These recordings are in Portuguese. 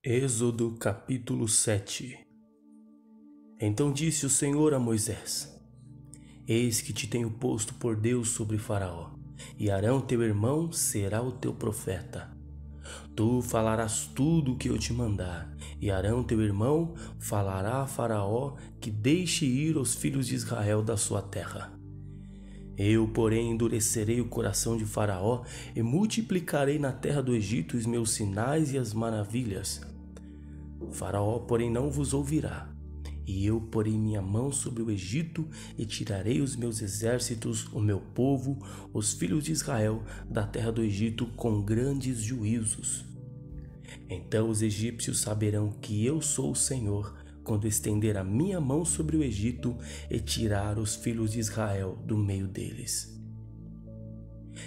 Êxodo capítulo 7. Então disse o Senhor a Moisés: Eis que te tenho posto por Deus sobre Faraó, e Arão teu irmão será o teu profeta. Tu falarás tudo o que eu te mandar, e Arão teu irmão falará a Faraó que deixe ir os filhos de Israel da sua terra. Eu, porém, endurecerei o coração de Faraó e multiplicarei na terra do Egito os meus sinais e as maravilhas. Faraó, porém, não vos ouvirá, e eu porei minha mão sobre o Egito e tirarei os meus exércitos, o meu povo, os filhos de Israel, da terra do Egito com grandes juízos. Então os egípcios saberão que eu sou o Senhor, quando estender a minha mão sobre o Egito e tirar os filhos de Israel do meio deles.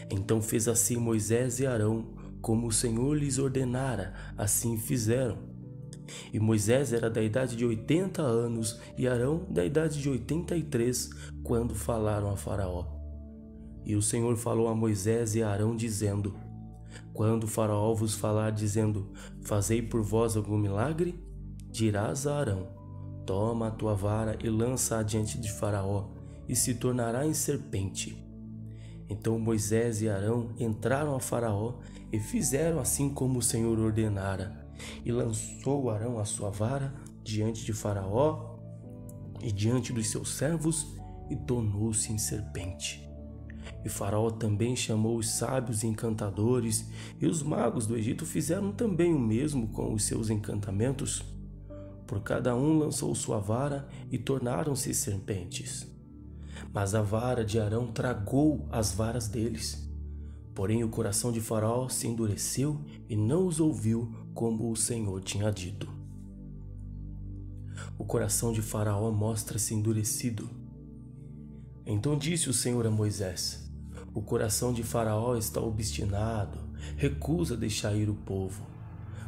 Então fez assim Moisés e Arão, como o Senhor lhes ordenara, assim fizeram. E Moisés era da idade de 80 anos e Arão da idade de 83, quando falaram a Faraó. E o Senhor falou a Moisés e a Arão, dizendo: Quando Faraó vos falar, dizendo: Fazei por vós algum milagre, dirás a Arão: Toma a tua vara e lança-a diante de Faraó, e se tornará em serpente. Então Moisés e Arão entraram a Faraó e fizeram assim como o Senhor ordenara. E lançou Arão a sua vara diante de Faraó e diante dos seus servos, e tornou-se em serpente. E Faraó também chamou os sábios e encantadores, e os magos do Egito fizeram também o mesmo com os seus encantamentos. Por cada um lançou sua vara e tornaram-se serpentes. Mas a vara de Arão tragou as varas deles. Porém o coração de Faraó se endureceu e não os ouviu, como o Senhor tinha dito. O coração de Faraó mostra-se endurecido. Então disse o Senhor a Moisés: O coração de Faraó está obstinado, recusa deixar ir o povo.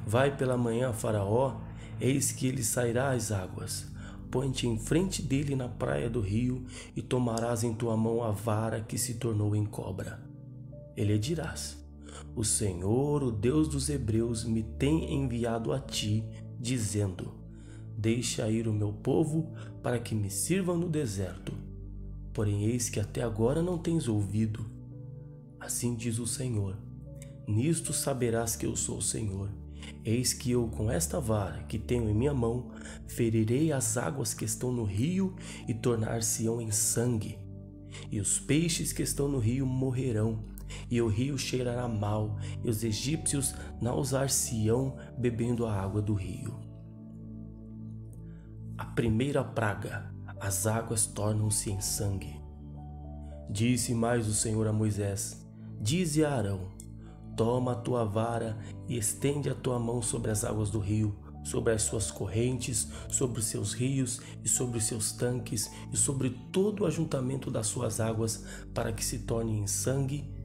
Vai pela manhã a Faraó, eis que ele sairá às águas. Põe-te em frente dele na praia do rio, e tomarás em tua mão a vara que se tornou em cobra. E lhe dirás: O Senhor, o Deus dos Hebreus, me tem enviado a ti, dizendo: Deixa ir o meu povo para que me sirvam no deserto. Porém eis que até agora não tens ouvido. Assim diz o Senhor: Nisto saberás que eu sou o Senhor. Eis que eu, com esta vara que tenho em minha mão, ferirei as águas que estão no rio e tornar-se-ão em sangue. E os peixes que estão no rio morrerão, e o rio cheirará mal, e os egípcios nausar-se-ão bebendo a água do rio. A primeira praga: as águas tornam-se em sangue. Disse mais o Senhor a Moisés: Dize a Arão: Toma a tua vara e estende a tua mão sobre as águas do rio, sobre as suas correntes, sobre os seus rios e sobre os seus tanques e sobre todo o ajuntamento das suas águas, para que se torne em sangue,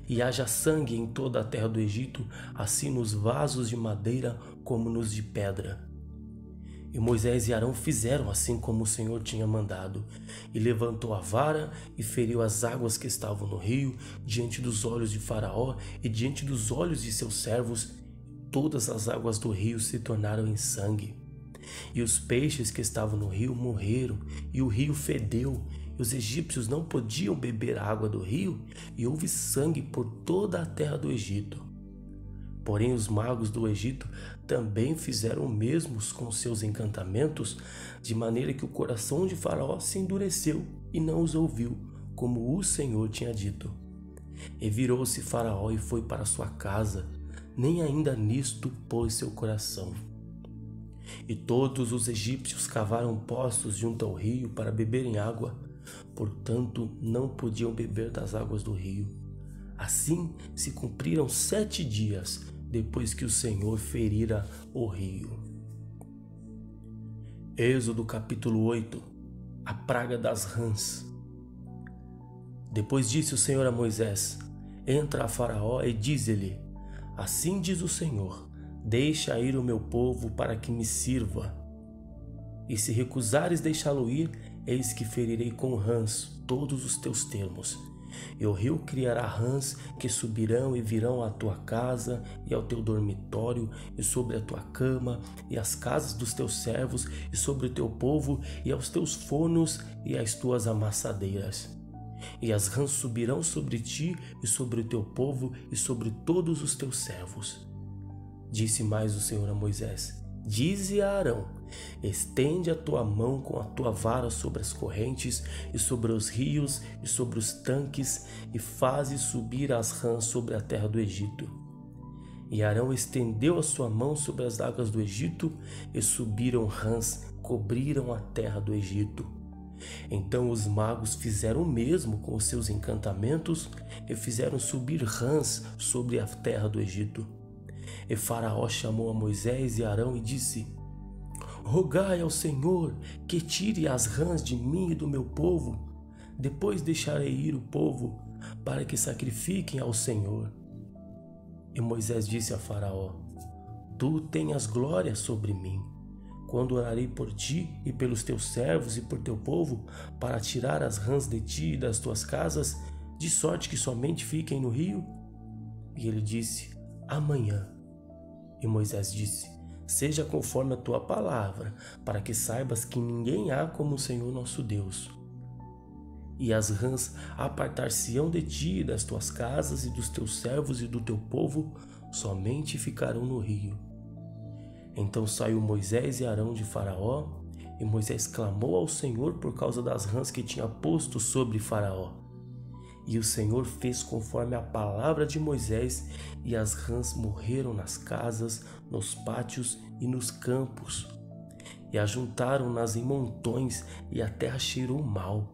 e haja sangue em toda a terra do Egito, assim nos vasos de madeira como nos de pedra. E Moisés e Arão fizeram assim como o Senhor tinha mandado, e levantou a vara e feriu as águas que estavam no rio, diante dos olhos de Faraó e diante dos olhos de seus servos. Todas as águas do rio se tornaram em sangue. E os peixes que estavam no rio morreram, e o rio fedeu, e os egípcios não podiam beber a água do rio, e houve sangue por toda a terra do Egito. Porém os magos do Egito também fizeram o mesmo com seus encantamentos, de maneira que o coração de Faraó se endureceu e não os ouviu, como o Senhor tinha dito. E virou-se Faraó e foi para sua casa, nem ainda nisto pôs seu coração. E todos os egípcios cavaram poços junto ao rio para beberem água, portanto não podiam beber das águas do rio. Assim se cumpriram 7 dias depois que o Senhor ferira o rio. Êxodo capítulo 8. A praga das rãs. Depois disse o Senhor a Moisés: Entra a Faraó e dize-lhe: Assim diz o Senhor: Deixa ir o meu povo para que me sirva. E se recusares deixá-lo ir, eis que ferirei com rãs todos os teus termos, E o rio criará rãs que subirão e virão à tua casa e ao teu dormitório e sobre a tua cama e as casas dos teus servos e sobre o teu povo e aos teus fornos e às tuas amassadeiras. E as rãs subirão sobre ti e sobre o teu povo e sobre todos os teus servos. Disse mais o Senhor a Moisés: dize a Arão: estende a tua mão com a tua vara sobre as correntes e sobre os rios e sobre os tanques e faze subir as rãs sobre a terra do Egito. E Arão estendeu a sua mão sobre as águas do Egito e subiram rãs, cobriram a terra do Egito. Então os magos fizeram o mesmo com os seus encantamentos e fizeram subir rãs sobre a terra do Egito. E Faraó chamou a Moisés e Arão e disse: rogai ao Senhor que tire as rãs de mim e do meu povo. Depois deixarei ir o povo para que sacrifiquem ao Senhor. E Moisés disse a Faraó: tu tenhas glória sobre mim, quando orarei por ti e pelos teus servos e por teu povo, para tirar as rãs de ti e das tuas casas, de sorte que somente fiquem no rio? E ele disse: amanhã. E Moisés disse: seja conforme a tua palavra, para que saibas que ninguém há como o Senhor nosso Deus. E as rãs apartar-se-ão de ti e das tuas casas e dos teus servos e do teu povo, somente ficarão no rio. Então saiu Moisés e Arão de Faraó, e Moisés clamou ao Senhor por causa das rãs que tinha posto sobre Faraó. E o Senhor fez conforme a palavra de Moisés, e as rãs morreram nas casas, nos pátios e nos campos. E ajuntaram-nas em montões, e a terra cheirou mal.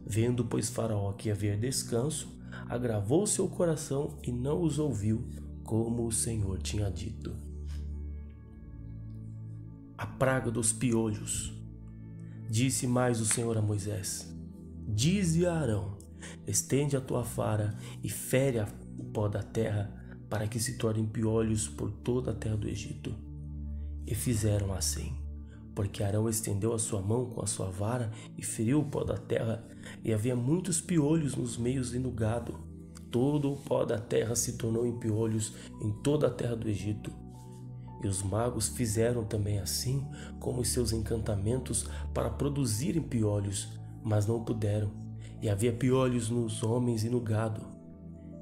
Vendo, pois, Faraó que ia haver descanso, agravou seu coração e não os ouviu, como o Senhor tinha dito. A praga dos piolhos. Disse mais o Senhor a Moisés: dize a Arão: estende a tua vara e fere o pó da terra, para que se tornem piolhos por toda a terra do Egito. E fizeram assim, porque Arão estendeu a sua mão com a sua vara e feriu o pó da terra, e havia muitos piolhos nos meios e no gado. Todo o pó da terra se tornou em piolhos em toda a terra do Egito. E os magos fizeram também assim como os seus encantamentos para produzirem piolhos, mas não puderam, e havia piolhos nos homens e no gado.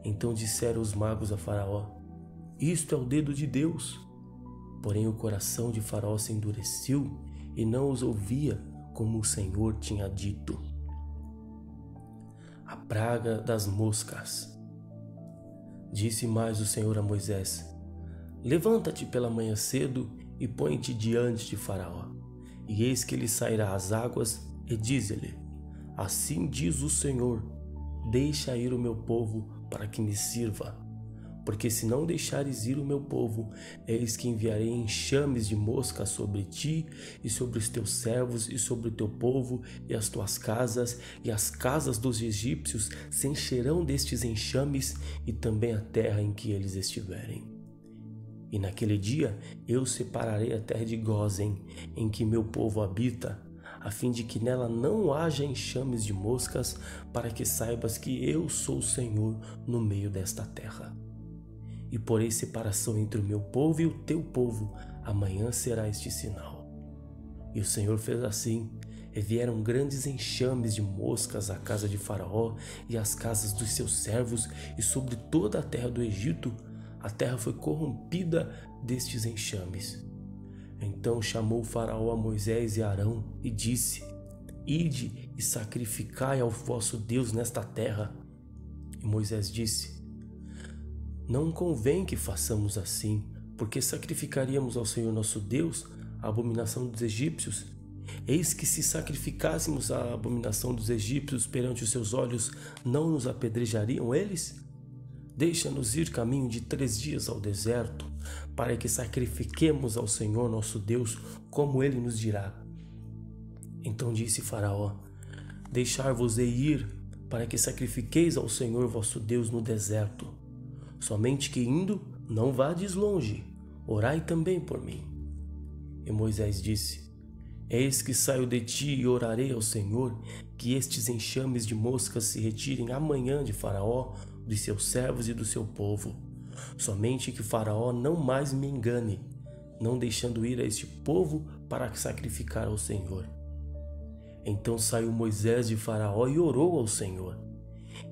Então disseram os magos a Faraó: isto é o dedo de Deus. Porém o coração de Faraó se endureceu e não os ouvia, como o Senhor tinha dito. A praga das moscas. Disse mais o Senhor a Moisés: levanta-te pela manhã cedo e põe-te diante de Faraó. E eis que ele sairá às águas, e diz-lhe: assim diz o Senhor, deixa ir o meu povo para que me sirva. Porque se não deixares ir o meu povo, eis que enviarei enxames de moscas sobre ti e sobre os teus servos e sobre o teu povo e as tuas casas, e as casas dos egípcios se encherão destes enxames, e também a terra em que eles estiverem. E naquele dia eu separarei a terra de Gósen, em que meu povo habita, a fim de que nela não haja enxames de moscas, para que saibas que eu sou o Senhor no meio desta terra. E porei separação entre o meu povo e o teu povo, amanhã será este sinal. E o Senhor fez assim, e vieram grandes enxames de moscas à casa de Faraó e às casas dos seus servos, e sobre toda a terra do Egito, a terra foi corrompida destes enxames. Então chamou Faraó a Moisés e Arão e disse: ide e sacrificai ao vosso Deus nesta terra. E Moisés disse: não convém que façamos assim, porque sacrificaríamos ao Senhor nosso Deus a abominação dos egípcios. Eis que se sacrificássemos a abominação dos egípcios perante os seus olhos, não nos apedrejariam eles? Deixa-nos ir caminho de 3 dias ao deserto, para que sacrifiquemos ao Senhor nosso Deus, como ele nos dirá. Então disse Faraó: deixar-vos-ei ir, para que sacrifiqueis ao Senhor vosso Deus no deserto. Somente que indo, não vades longe, orai também por mim. E Moisés disse: Eis que saio de ti e orarei ao Senhor, que estes enxames de moscas se retirem amanhã de Faraó, dos seus servos e do seu povo. Somente que Faraó não mais me engane, não deixando ir a este povo para sacrificar ao Senhor. Então saiu Moisés de Faraó e orou ao Senhor.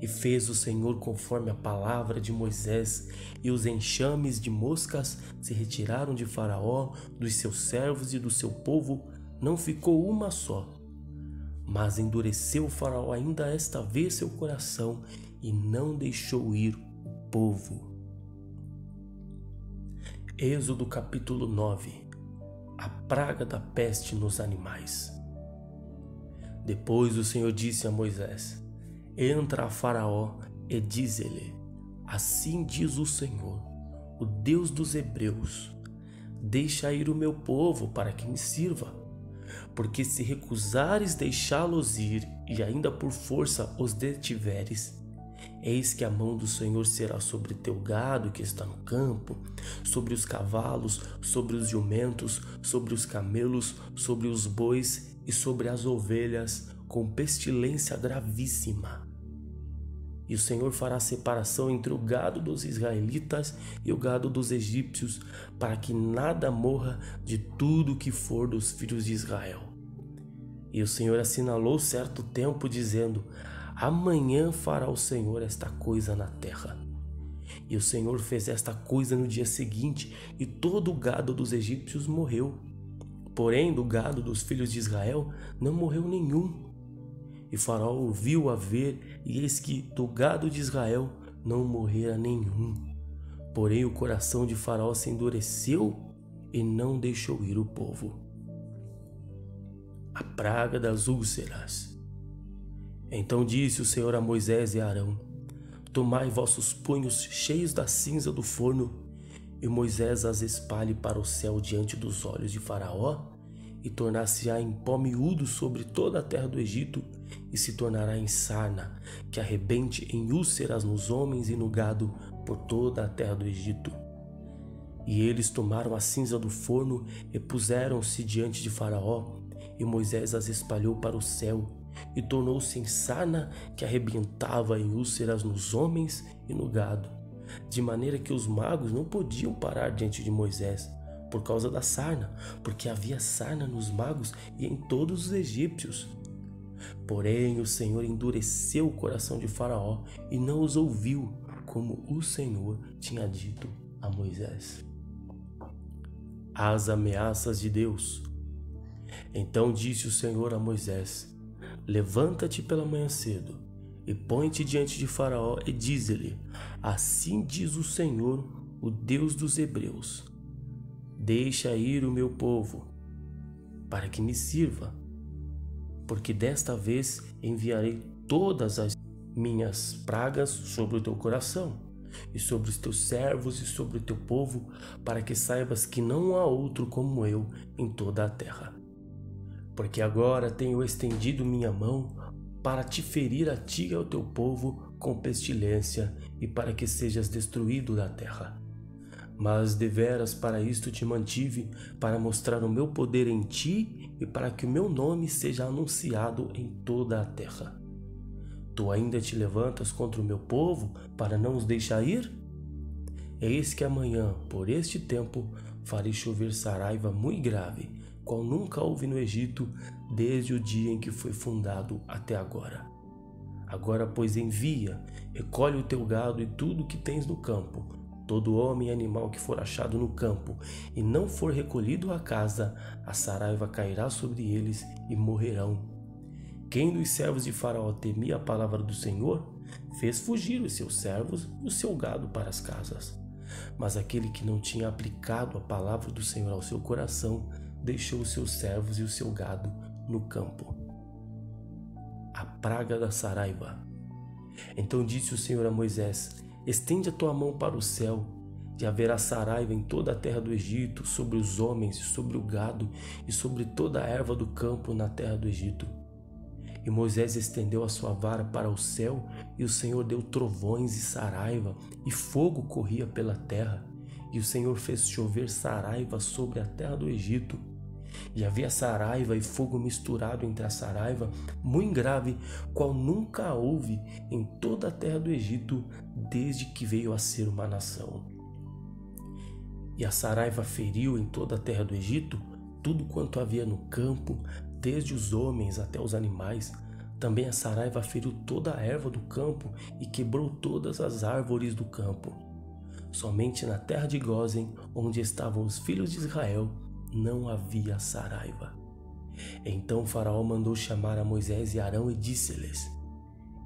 E fez o Senhor conforme a palavra de Moisés, e os enxames de moscas se retiraram de Faraó, dos seus servos e do seu povo, não ficou uma só. Mas endureceu Faraó ainda esta vez seu coração e não deixou ir o povo. Êxodo capítulo 9. A praga da peste nos animais. Depois o Senhor disse a Moisés: entra a Faraó e diz-lhe: assim diz o Senhor, o Deus dos Hebreus: deixa ir o meu povo para que me sirva. Porque se recusares deixá-los ir e ainda por força os detiveres, eis que a mão do Senhor será sobre teu gado que está no campo, sobre os cavalos, sobre os jumentos, sobre os camelos, sobre os bois e sobre as ovelhas, com pestilência gravíssima. E o Senhor fará separação entre o gado dos israelitas e o gado dos egípcios, para que nada morra de tudo que for dos filhos de Israel. E o Senhor assinalou certo tempo, dizendo: amanhã fará o Senhor esta coisa na terra. E o Senhor fez esta coisa no dia seguinte, e todo o gado dos egípcios morreu. Porém, do gado dos filhos de Israel não morreu nenhum. E Faraó ouviu a ver, e eis que do gado de Israel não morrera nenhum. Porém o coração de Faraó se endureceu e não deixou ir o povo. A praga das úlceras. Então disse o Senhor a Moisés e a Arão: tomai vossos punhos cheios da cinza do forno, e Moisés as espalhe para o céu diante dos olhos de Faraó, e tornar-se-á em pó miúdo sobre toda a terra do Egito, e se tornará em sarna, que arrebente em úlceras nos homens e no gado por toda a terra do Egito. E eles tomaram a cinza do forno e puseram-se diante de Faraó, e Moisés as espalhou para o céu, e tornou-se em sarna que arrebentava em úlceras nos homens e no gado, de maneira que os magos não podiam parar diante de Moisés, por causa da sarna, porque havia sarna nos magos e em todos os egípcios. Porém o Senhor endureceu o coração de Faraó e não os ouviu, como o Senhor tinha dito a Moisés. As ameaças de Deus. Então disse o Senhor a Moisés: levanta-te pela manhã cedo e põe-te diante de Faraó e dize-lhe: assim diz o Senhor, o Deus dos Hebreus: deixa ir o meu povo, para que me sirva, porque desta vez enviarei todas as minhas pragas sobre o teu coração, e sobre os teus servos e sobre o teu povo, para que saibas que não há outro como eu em toda a terra. Porque agora tenho estendido minha mão para te ferir a ti e ao teu povo com pestilência, e para que sejas destruído da terra. Mas deveras para isto te mantive, para mostrar o meu poder em ti e para que o meu nome seja anunciado em toda a terra. Tu ainda te levantas contra o meu povo para não os deixar ir? Eis que amanhã, por este tempo, farei chover saraiva muito grave, qual nunca houve no Egito, desde o dia em que foi fundado até agora. Agora, pois, envia, recolhe o teu gado e tudo o que tens no campo, todo homem e animal que for achado no campo e não for recolhido à casa, a saraiva cairá sobre eles e morrerão. Quem dos servos de Faraó temia a palavra do Senhor, fez fugir os seus servos e o seu gado para as casas. Mas aquele que não tinha aplicado a palavra do Senhor ao seu coração, deixou os seus servos e o seu gado no campo. A praga da saraiva. Então disse o Senhor a Moisés: estende a tua mão para o céu, e haverá saraiva em toda a terra do Egito, sobre os homens, sobre o gado, e sobre toda a erva do campo na terra do Egito. E Moisés estendeu a sua vara para o céu, e o Senhor deu trovões e saraiva, e fogo corria pela terra, e o Senhor fez chover saraiva sobre a terra do Egito. E havia saraiva e fogo misturado entre a saraiva, muito grave, qual nunca houve em toda a terra do Egito, desde que veio a ser uma nação. E a saraiva feriu em toda a terra do Egito tudo quanto havia no campo, desde os homens até os animais. Também a saraiva feriu toda a erva do campo e quebrou todas as árvores do campo. Somente na terra de Gósen, onde estavam os filhos de Israel, não havia saraiva. Então Faraó mandou chamar a Moisés e Arão e disse-lhes: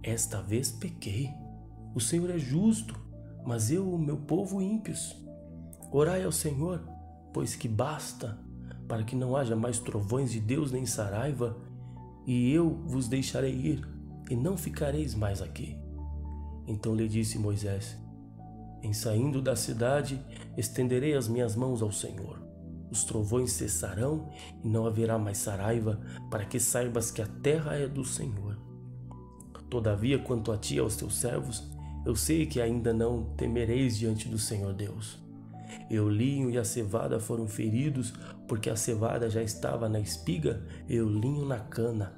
Esta vez pequei. O Senhor é justo, mas eu, o meu povo, ímpios. Orai ao Senhor, pois que basta, para que não haja mais trovões de Deus nem saraiva, e eu vos deixarei ir, e não ficareis mais aqui. Então lhe disse Moisés: Em saindo da cidade, estenderei as minhas mãos ao Senhor. Os trovões cessarão e não haverá mais saraiva, para que saibas que a terra é do Senhor. Todavia, quanto a ti e aos teus servos, eu sei que ainda não temereis diante do Senhor Deus. E o linho e a cevada foram feridos, porque a cevada já estava na espiga e o linho na cana.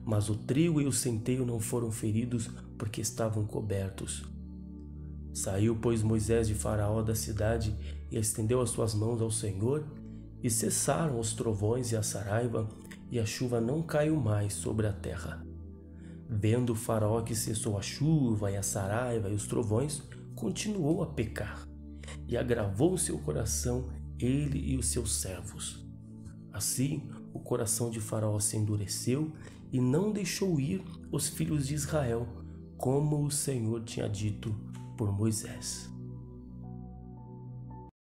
Mas o trigo e o centeio não foram feridos, porque estavam cobertos. Saiu, pois, Moisés de Faraó da cidade e estendeu as suas mãos ao Senhor, e cessaram os trovões e a saraiva, e a chuva não caiu mais sobre a terra. Vendo o Faraó que cessou a chuva e a saraiva e os trovões, continuou a pecar, e agravou seu coração, ele e os seus servos. Assim, o coração de Faraó se endureceu e não deixou ir os filhos de Israel, como o Senhor tinha dito por Moisés.